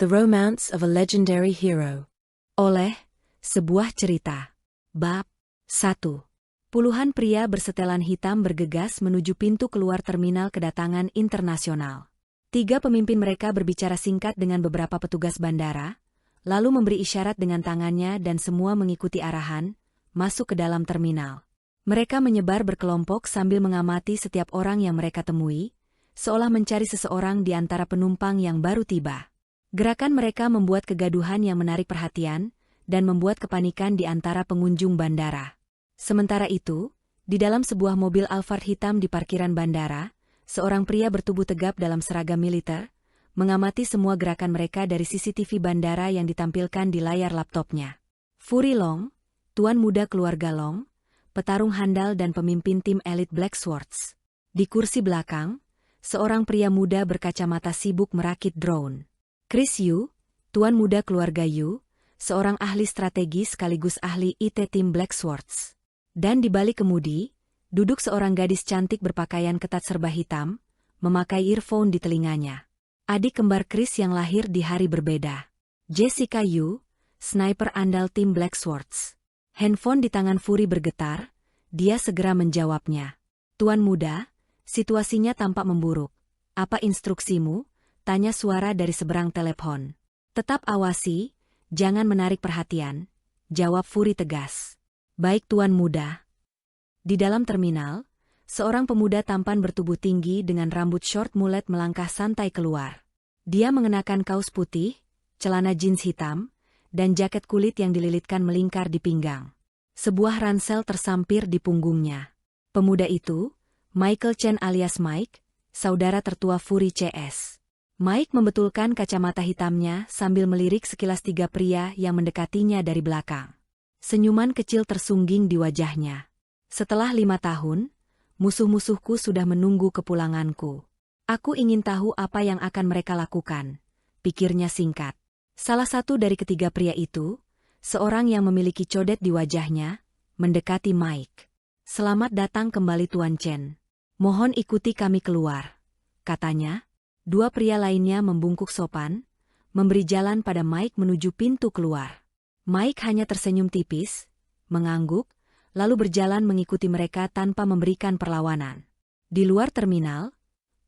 The Romance of a Legendary Hero. Oleh Sebuah Cerita. Bab 1. Puluhan pria bersetelan hitam bergegas menuju pintu keluar terminal kedatangan internasional. 3 pemimpin mereka berbicara singkat dengan beberapa petugas bandara, lalu memberi isyarat dengan tangannya dan semua mengikuti arahan, masuk ke dalam terminal. Mereka menyebar berkelompok sambil mengamati setiap orang yang mereka temui, seolah mencari seseorang di antara penumpang yang baru tiba. Gerakan mereka membuat kegaduhan yang menarik perhatian, dan membuat kepanikan di antara pengunjung bandara. Sementara itu, di dalam sebuah mobil Alphard hitam di parkiran bandara, seorang pria bertubuh tegap dalam seragam militer, mengamati semua gerakan mereka dari CCTV bandara yang ditampilkan di layar laptopnya. Fury Long, tuan muda keluarga Long, petarung handal dan pemimpin tim elit Black Swords. Di kursi belakang, seorang pria muda berkacamata sibuk merakit drone. Chris Yu, tuan muda keluarga Yu, seorang ahli strategi sekaligus ahli IT tim Black Swords. Dan di balik kemudi, duduk seorang gadis cantik berpakaian ketat serba hitam, memakai earphone di telinganya. Adik kembar Chris yang lahir di hari berbeda. Jessica Yu, sniper andal tim Black Swords. Handphone di tangan Fury bergetar, dia segera menjawabnya. Tuan muda, situasinya tampak memburuk. Apa instruksimu? Tanya suara dari seberang telepon. Tetap awasi, jangan menarik perhatian, jawab Fury tegas. Baik tuan muda. Di dalam terminal, seorang pemuda tampan bertubuh tinggi dengan rambut short mullet melangkah santai keluar. Dia mengenakan kaos putih, celana jeans hitam, dan jaket kulit yang dililitkan melingkar di pinggang. Sebuah ransel tersampir di punggungnya. Pemuda itu, Michael Chen alias Mike, saudara tertua Fury CS. Mike membetulkan kacamata hitamnya sambil melirik sekilas 3 pria yang mendekatinya dari belakang. Senyuman kecil tersungging di wajahnya. Setelah 5 tahun, musuh-musuhku sudah menunggu kepulanganku. Aku ingin tahu apa yang akan mereka lakukan, pikirnya singkat. Salah satu dari ketiga pria itu, seorang yang memiliki codet di wajahnya, mendekati Mike. Selamat datang kembali Tuan Chen. Mohon ikuti kami keluar, katanya. 2 pria lainnya membungkuk sopan, memberi jalan pada Mike menuju pintu keluar. Mike hanya tersenyum tipis, mengangguk, lalu berjalan mengikuti mereka tanpa memberikan perlawanan. Di luar terminal,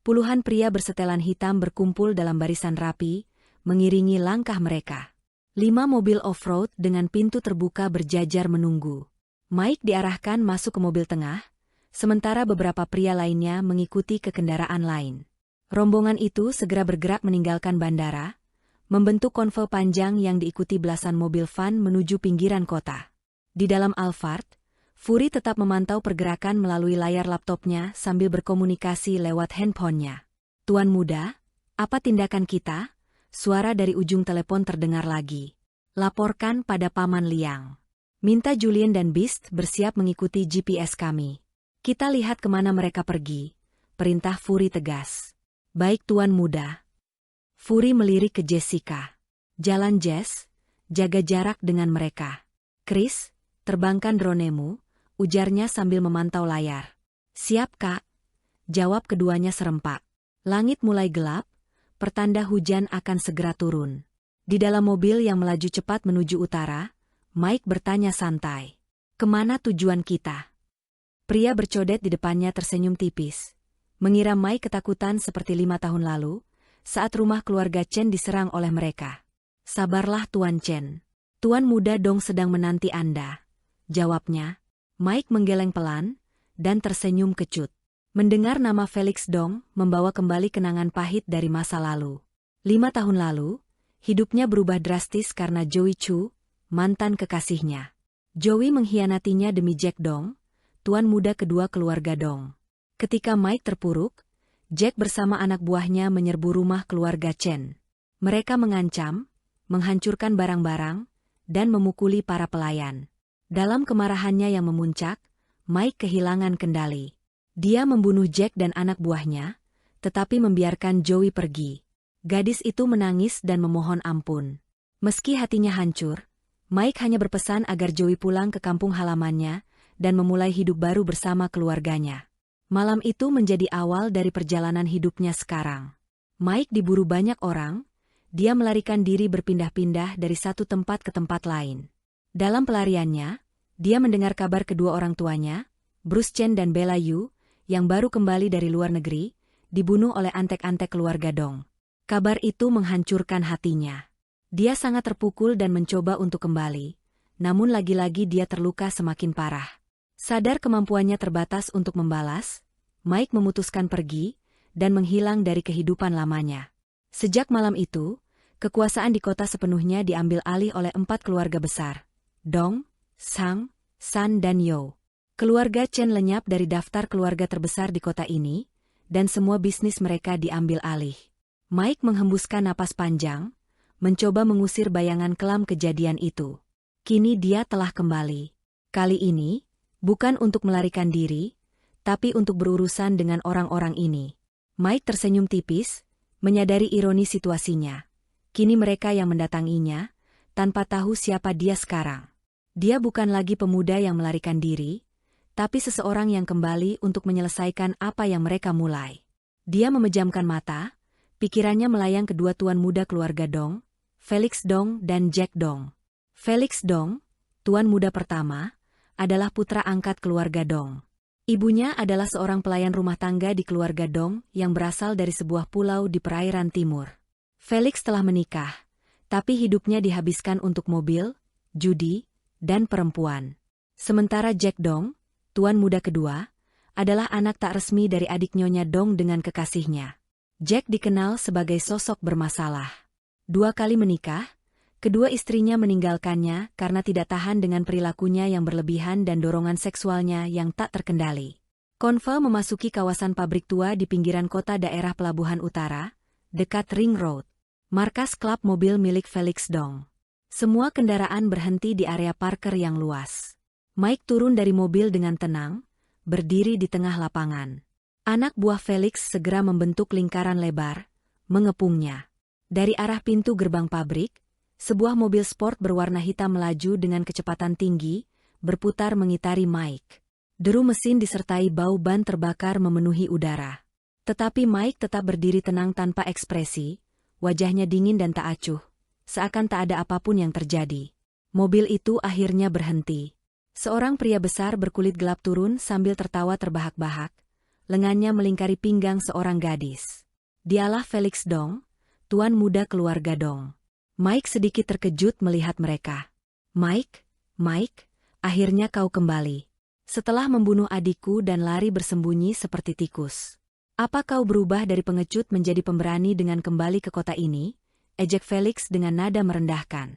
puluhan pria bersetelan hitam berkumpul dalam barisan rapi, mengiringi langkah mereka. 5 mobil off-road dengan pintu terbuka berjajar menunggu. Mike diarahkan masuk ke mobil tengah, sementara beberapa pria lainnya mengikuti ke kendaraan lain. Rombongan itu segera bergerak meninggalkan bandara, membentuk konvoi panjang yang diikuti belasan mobil van menuju pinggiran kota. Di dalam Alphard, Fury tetap memantau pergerakan melalui layar laptopnya sambil berkomunikasi lewat handphonenya. Tuan muda, apa tindakan kita? Suara dari ujung telepon terdengar lagi. Laporkan pada Paman Liang. Minta Julian dan Beast bersiap mengikuti GPS kami. Kita lihat kemana mereka pergi, perintah Fury tegas. Baik tuan muda. Fury melirik ke Jessica. Jalan Jess, jaga jarak dengan mereka. Chris, terbangkan dronemu, ujarnya sambil memantau layar. Siap kak, jawab keduanya serempak. Langit mulai gelap, pertanda hujan akan segera turun. Di dalam mobil yang melaju cepat menuju utara, Mike bertanya santai. Kemana tujuan kita? Pria bercodet di depannya tersenyum tipis. Mengira Mike ketakutan seperti 5 tahun lalu, saat rumah keluarga Chen diserang oleh mereka. Sabarlah Tuan Chen. Tuan muda Dong sedang menanti Anda, jawabnya. Mike menggeleng pelan, dan tersenyum kecut. Mendengar nama Felix Dong membawa kembali kenangan pahit dari masa lalu. 5 tahun lalu, hidupnya berubah drastis karena Joey Chu, mantan kekasihnya. Joey mengkhianatinya demi Jack Dong, tuan muda kedua keluarga Dong. Ketika Mike terpuruk, Jack bersama anak buahnya menyerbu rumah keluarga Chen. Mereka mengancam, menghancurkan barang-barang, dan memukuli para pelayan. Dalam kemarahannya yang memuncak, Mike kehilangan kendali. Dia membunuh Jack dan anak buahnya, tetapi membiarkan Joey pergi. Gadis itu menangis dan memohon ampun. Meski hatinya hancur, Mike hanya berpesan agar Joey pulang ke kampung halamannya dan memulai hidup baru bersama keluarganya. Malam itu menjadi awal dari perjalanan hidupnya sekarang. Mike diburu banyak orang, dia melarikan diri berpindah-pindah dari satu tempat ke tempat lain. Dalam pelariannya, dia mendengar kabar kedua orang tuanya, Bruce Chen dan Bella Yu, yang baru kembali dari luar negeri, dibunuh oleh antek-antek keluarga Dong. Kabar itu menghancurkan hatinya. Dia sangat terpukul dan mencoba untuk kembali, namun lagi-lagi dia terluka semakin parah. Sadar kemampuannya terbatas untuk membalas, Mike memutuskan pergi dan menghilang dari kehidupan lamanya. Sejak malam itu, kekuasaan di kota sepenuhnya diambil alih oleh 4 keluarga besar: Dong, Sang, San dan Yo. Keluarga Chen lenyap dari daftar keluarga terbesar di kota ini, dan semua bisnis mereka diambil alih. Mike menghembuskan napas panjang, mencoba mengusir bayangan kelam kejadian itu. Kini dia telah kembali. Kali ini, bukan untuk melarikan diri, tapi untuk berurusan dengan orang-orang ini. Mike tersenyum tipis, menyadari ironi situasinya. Kini mereka yang mendatanginya, tanpa tahu siapa dia sekarang. Dia bukan lagi pemuda yang melarikan diri, tapi seseorang yang kembali untuk menyelesaikan apa yang mereka mulai. Dia memejamkan mata, pikirannya melayang kedua tuan muda keluarga Dong, Felix Dong dan Jack Dong. Felix Dong, tuan muda pertama, adalah putra angkat keluarga Dong. Ibunya adalah seorang pelayan rumah tangga di keluarga Dong yang berasal dari sebuah pulau di perairan timur. Felix telah menikah, tapi hidupnya dihabiskan untuk mobil, judi, dan perempuan. Sementara Jack Dong, tuan muda kedua, adalah anak tak resmi dari adik Nyonya Dong dengan kekasihnya. Jack dikenal sebagai sosok bermasalah. 2 kali menikah, kedua istrinya meninggalkannya karena tidak tahan dengan perilakunya yang berlebihan dan dorongan seksualnya yang tak terkendali. Konva memasuki kawasan pabrik tua di pinggiran kota daerah Pelabuhan Utara, dekat Ring Road, markas klub mobil milik Felix Dong. Semua kendaraan berhenti di area parkir yang luas. Mike turun dari mobil dengan tenang, berdiri di tengah lapangan. Anak buah Felix segera membentuk lingkaran lebar, mengepungnya. Dari arah pintu gerbang pabrik, sebuah mobil sport berwarna hitam melaju dengan kecepatan tinggi, berputar mengitari Mike. Deru mesin disertai bau ban terbakar memenuhi udara. Tetapi Mike tetap berdiri tenang tanpa ekspresi, wajahnya dingin dan tak acuh, seakan tak ada apapun yang terjadi. Mobil itu akhirnya berhenti. Seorang pria besar berkulit gelap turun sambil tertawa terbahak-bahak, lengannya melingkari pinggang seorang gadis. Dialah Felix Dong, tuan muda keluarga Dong. Mike sedikit terkejut melihat mereka. Mike, akhirnya kau kembali. Setelah membunuh adikku dan lari bersembunyi seperti tikus. Apa kau berubah dari pengecut menjadi pemberani dengan kembali ke kota ini? Ejek Felix dengan nada merendahkan.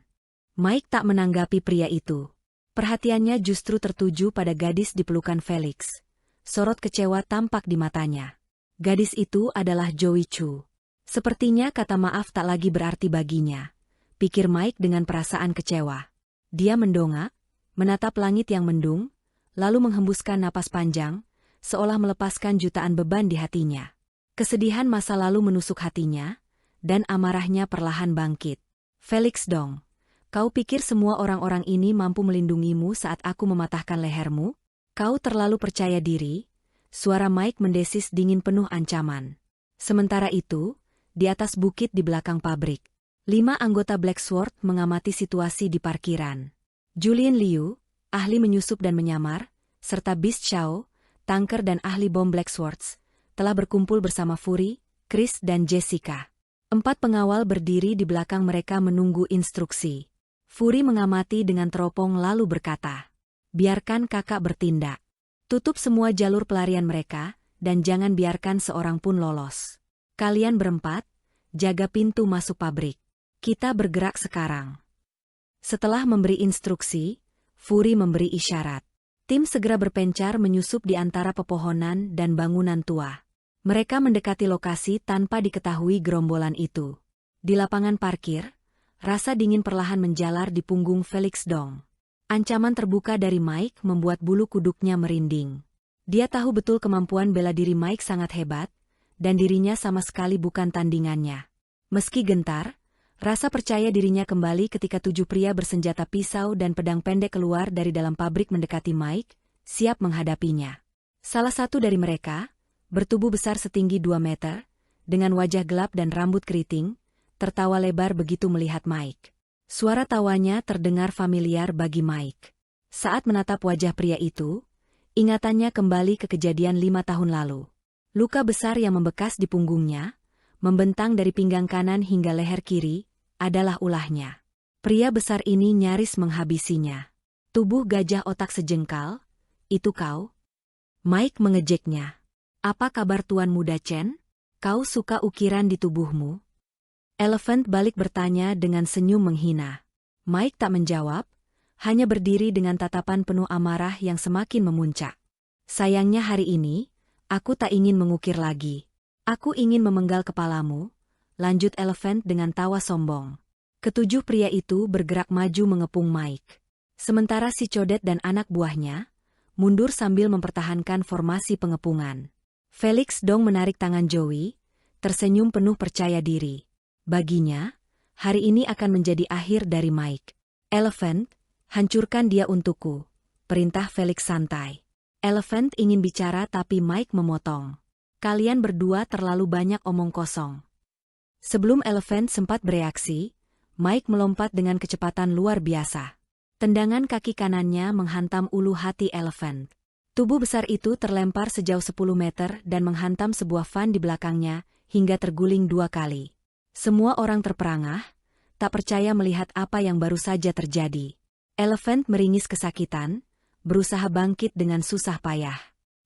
Mike tak menanggapi pria itu. Perhatiannya justru tertuju pada gadis di pelukan Felix. Sorot kecewa tampak di matanya. Gadis itu adalah Joey Chu. Sepertinya kata maaf tak lagi berarti baginya, pikir Mike dengan perasaan kecewa. Dia mendongak, menatap langit yang mendung, lalu menghembuskan napas panjang, seolah melepaskan jutaan beban di hatinya. Kesedihan masa lalu menusuk hatinya, dan amarahnya perlahan bangkit. Felix Dong, kau pikir semua orang-orang ini mampu melindungimu saat aku mematahkan lehermu? Kau terlalu percaya diri, suara Mike mendesis dingin penuh ancaman. Sementara itu, di atas bukit di belakang pabrik, 5 anggota Black Sword mengamati situasi di parkiran. Julian Liu, ahli menyusup dan menyamar, serta Beast Xiao, tanker dan ahli bom Black Swords, telah berkumpul bersama Fury, Chris dan Jessica. 4 pengawal berdiri di belakang mereka menunggu instruksi. Fury mengamati dengan teropong lalu berkata, biarkan kakak bertindak. Tutup semua jalur pelarian mereka, dan jangan biarkan seorang pun lolos. Kalian berempat, jaga pintu masuk pabrik. Kita bergerak sekarang. Setelah memberi instruksi, Fury memberi isyarat. Tim segera berpencar menyusup di antara pepohonan dan bangunan tua. Mereka mendekati lokasi tanpa diketahui gerombolan itu. Di lapangan parkir, rasa dingin perlahan menjalar di punggung Felix Dong. Ancaman terbuka dari Mike membuat bulu kuduknya merinding. Dia tahu betul kemampuan bela diri Mike sangat hebat, dan dirinya sama sekali bukan tandingannya. Meski gentar, rasa percaya dirinya kembali ketika 7 pria bersenjata pisau dan pedang pendek keluar dari dalam pabrik mendekati Mike, siap menghadapinya. Salah satu dari mereka, bertubuh besar setinggi 2 meter, dengan wajah gelap dan rambut keriting, tertawa lebar begitu melihat Mike. Suara tawanya terdengar familiar bagi Mike. Saat menatap wajah pria itu, ingatannya kembali ke kejadian 5 tahun lalu. Luka besar yang membekas di punggungnya, membentang dari pinggang kanan hingga leher kiri, adalah ulahnya. Pria besar ini nyaris menghabisinya. Tubuh gajah otak sejengkal, itu kau? Mike mengejeknya. Apa kabar Tuan Muda Chen? Kau suka ukiran di tubuhmu? Elephant balik bertanya dengan senyum menghina. Mike tak menjawab, hanya berdiri dengan tatapan penuh amarah yang semakin memuncak. Sayangnya hari ini, aku tak ingin mengukir lagi. Aku ingin memenggal kepalamu, lanjut Elephant dengan tawa sombong. Ketujuh pria itu bergerak maju mengepung Mike. Sementara si Codet dan anak buahnya mundur sambil mempertahankan formasi pengepungan. Felix Dong menarik tangan Joey, tersenyum penuh percaya diri. Baginya, hari ini akan menjadi akhir dari Mike. Elephant, hancurkan dia untukku, perintah Felix santai. Elephant ingin bicara tapi Mike memotong. Kalian berdua terlalu banyak omong kosong. Sebelum Elephant sempat bereaksi, Mike melompat dengan kecepatan luar biasa. Tendangan kaki kanannya menghantam ulu hati Elephant. Tubuh besar itu terlempar sejauh 10 meter dan menghantam sebuah van di belakangnya hingga terguling 2 kali. Semua orang terperangah, tak percaya melihat apa yang baru saja terjadi. Elephant meringis kesakitan, berusaha bangkit dengan susah payah.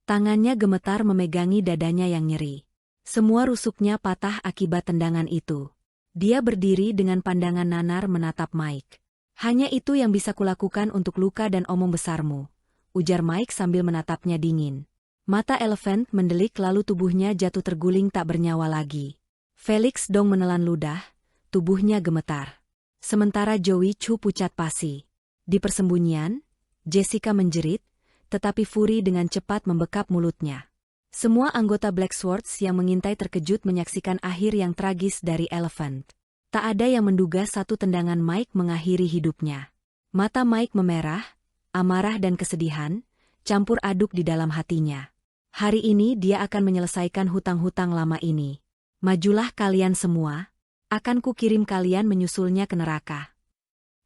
Tangannya gemetar memegangi dadanya yang nyeri. Semua rusuknya patah akibat tendangan itu. Dia berdiri dengan pandangan nanar menatap Mike. Hanya itu yang bisa kulakukan untuk luka dan omong besarmu, ujar Mike sambil menatapnya dingin. Mata Elephant mendelik lalu tubuhnya jatuh terguling tak bernyawa lagi. Felix Dong menelan ludah, tubuhnya gemetar. Sementara Joey Chu pucat pasi. Di persembunyian, Jessica menjerit, tetapi Fury dengan cepat membekap mulutnya. Semua anggota Black Swords yang mengintai terkejut menyaksikan akhir yang tragis dari Elephant. Tak ada yang menduga satu tendangan Mike mengakhiri hidupnya. Mata Mike memerah, amarah dan kesedihan, campur aduk di dalam hatinya. Hari ini dia akan menyelesaikan hutang-hutang lama ini. Majulah kalian semua, akan kukirim kalian menyusulnya ke neraka.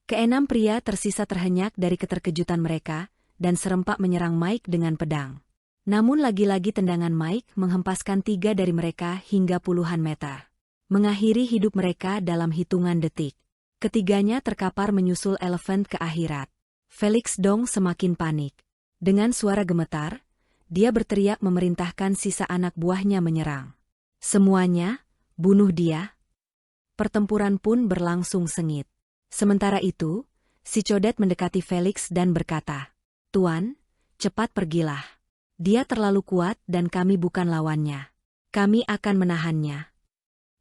Keenam pria tersisa terhenyak dari keterkejutan mereka, dan serempak menyerang Mike dengan pedang. Namun lagi-lagi tendangan Mike menghempaskan 3 dari mereka hingga puluhan meter. Mengakhiri hidup mereka dalam hitungan detik. Ketiganya terkapar menyusul Elephant ke akhirat. Felix Dong semakin panik. Dengan suara gemetar, dia berteriak memerintahkan sisa anak buahnya menyerang. Semuanya, bunuh dia. Pertempuran pun berlangsung sengit. Sementara itu, si Codet mendekati Felix dan berkata, "Tuan, cepat pergilah. Dia terlalu kuat dan kami bukan lawannya. Kami akan menahannya."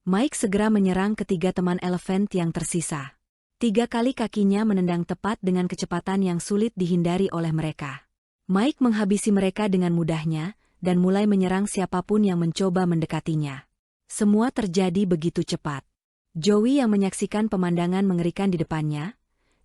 Mike segera menyerang ketiga teman Elephant yang tersisa. 3 kali kakinya menendang tepat dengan kecepatan yang sulit dihindari oleh mereka. Mike menghabisi mereka dengan mudahnya, dan mulai menyerang siapapun yang mencoba mendekatinya. Semua terjadi begitu cepat. Joey yang menyaksikan pemandangan mengerikan di depannya,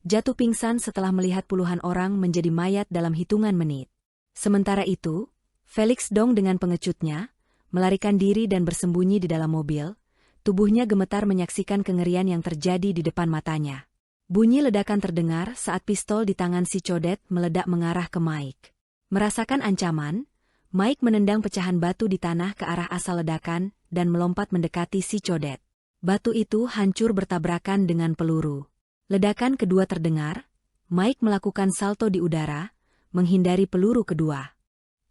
jatuh pingsan setelah melihat puluhan orang menjadi mayat dalam hitungan menit. Sementara itu, Felix Dong dengan pengecutnya, melarikan diri dan bersembunyi di dalam mobil. Tubuhnya gemetar menyaksikan kengerian yang terjadi di depan matanya. Bunyi ledakan terdengar saat pistol di tangan si Codet meledak mengarah ke Mike. Merasakan ancaman, Mike menendang pecahan batu di tanah ke arah asal ledakan dan melompat mendekati si Codet. Batu itu hancur bertabrakan dengan peluru. Ledakan kedua terdengar, Mike melakukan salto di udara, menghindari peluru kedua.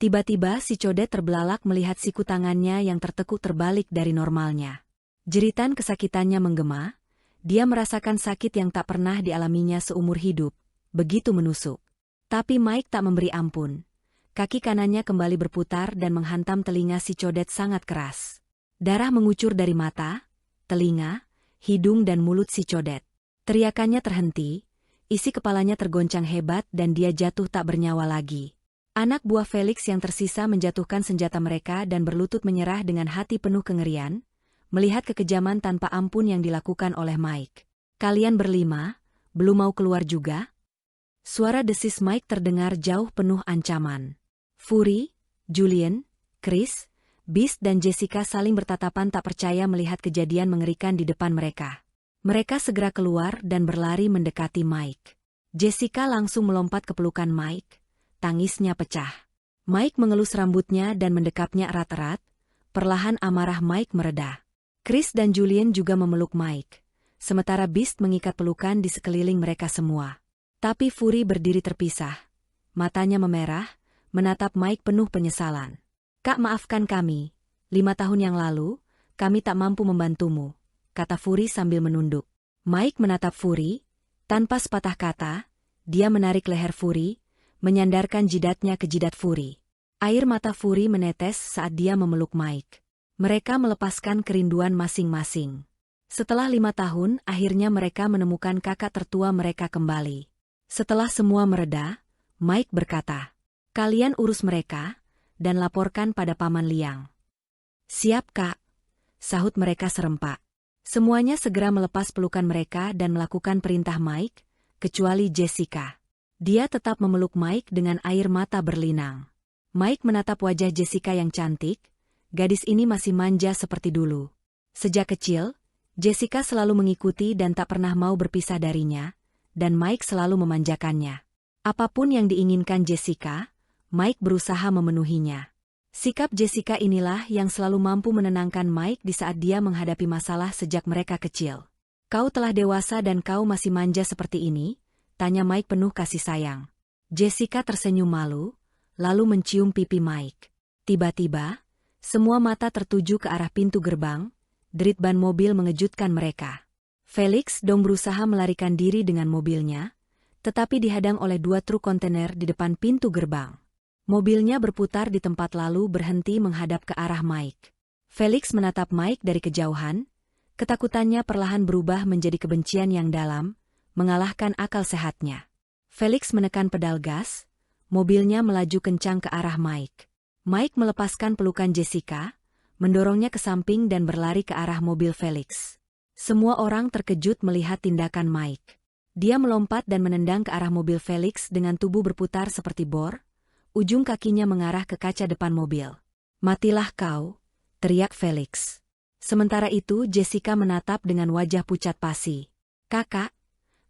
Tiba-tiba si Codet terbelalak melihat siku tangannya yang tertekuk terbalik dari normalnya. Jeritan kesakitannya menggema, dia merasakan sakit yang tak pernah dialaminya seumur hidup, begitu menusuk. Tapi Mike tak memberi ampun. Kaki kanannya kembali berputar dan menghantam telinga si Codet sangat keras. Darah mengucur dari mata, telinga, hidung dan mulut si Codet. Teriakannya terhenti, isi kepalanya tergoncang hebat dan dia jatuh tak bernyawa lagi. Anak buah Felix yang tersisa menjatuhkan senjata mereka dan berlutut menyerah dengan hati penuh kengerian, melihat kekejaman tanpa ampun yang dilakukan oleh Mike. "Kalian berlima, belum mau keluar juga?" Suara desis Mike terdengar jauh penuh ancaman. Fury, Julian, Chris, Beast dan Jessica saling bertatapan tak percaya melihat kejadian mengerikan di depan mereka. Mereka segera keluar dan berlari mendekati Mike. Jessica langsung melompat ke pelukan Mike. Tangisnya pecah. Mike mengelus rambutnya dan mendekapnya erat-erat. Perlahan amarah Mike mereda. Chris dan Julian juga memeluk Mike. Sementara Beast mengikat pelukan di sekeliling mereka semua. Tapi Fury berdiri terpisah. Matanya memerah, menatap Mike penuh penyesalan. "Kak, maafkan kami. 5 tahun yang lalu, kami tak mampu membantumu," kata Fury sambil menunduk. Mike menatap Fury. Tanpa sepatah kata, dia menarik leher Fury, menyandarkan jidatnya ke jidat Fury. Air mata Fury menetes saat dia memeluk Mike. Mereka melepaskan kerinduan masing-masing. Setelah 5 tahun, akhirnya mereka menemukan kakak tertua mereka kembali. Setelah semua mereda, Mike berkata, "Kalian urus mereka dan laporkan pada Paman Liang." "Siap, Kak," sahut mereka serempak. Semuanya segera melepas pelukan mereka dan melakukan perintah Mike, kecuali Jessica. Dia tetap memeluk Mike dengan air mata berlinang. Mike menatap wajah Jessica yang cantik. Gadis ini masih manja seperti dulu. Sejak kecil, Jessica selalu mengikuti dan tak pernah mau berpisah darinya, dan Mike selalu memanjakannya. Apapun yang diinginkan Jessica, Mike berusaha memenuhinya. Sikap Jessica inilah yang selalu mampu menenangkan Mike di saat dia menghadapi masalah sejak mereka kecil. "Kau telah dewasa dan kau masih manja seperti ini?" tanya Mike penuh kasih sayang. Jessica tersenyum malu, lalu mencium pipi Mike. Tiba-tiba, semua mata tertuju ke arah pintu gerbang. Derit ban mobil mengejutkan mereka. Felix dong berusaha melarikan diri dengan mobilnya, tetapi dihadang oleh 2 truk kontainer di depan pintu gerbang. Mobilnya berputar di tempat lalu berhenti menghadap ke arah Mike. Felix menatap Mike dari kejauhan. Ketakutannya perlahan berubah menjadi kebencian yang dalam, mengalahkan akal sehatnya. Felix menekan pedal gas, mobilnya melaju kencang ke arah Mike. Mike melepaskan pelukan Jessica, mendorongnya ke samping dan berlari ke arah mobil Felix. Semua orang terkejut melihat tindakan Mike. Dia melompat dan menendang ke arah mobil Felix dengan tubuh berputar seperti bor. Ujung kakinya mengarah ke kaca depan mobil. "Matilah kau," teriak Felix. Sementara itu Jessica menatap dengan wajah pucat pasi. "Kakak!"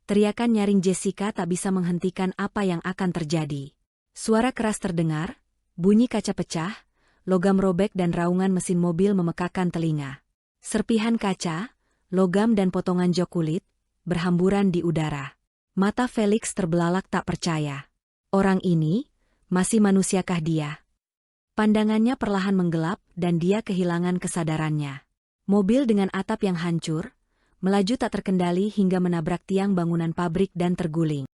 Teriakan nyaring Jessica tak bisa menghentikan apa yang akan terjadi. Suara keras terdengar, bunyi kaca pecah, logam robek dan raungan mesin mobil memekakan telinga. Serpihan kaca, logam dan potongan jok kulit berhamburan di udara. Mata Felix terbelalak tak percaya. Orang ini, masih manusiakah dia? Pandangannya perlahan menggelap dan dia kehilangan kesadarannya. Mobil dengan atap yang hancur, melaju tak terkendali hingga menabrak tiang bangunan pabrik dan terguling.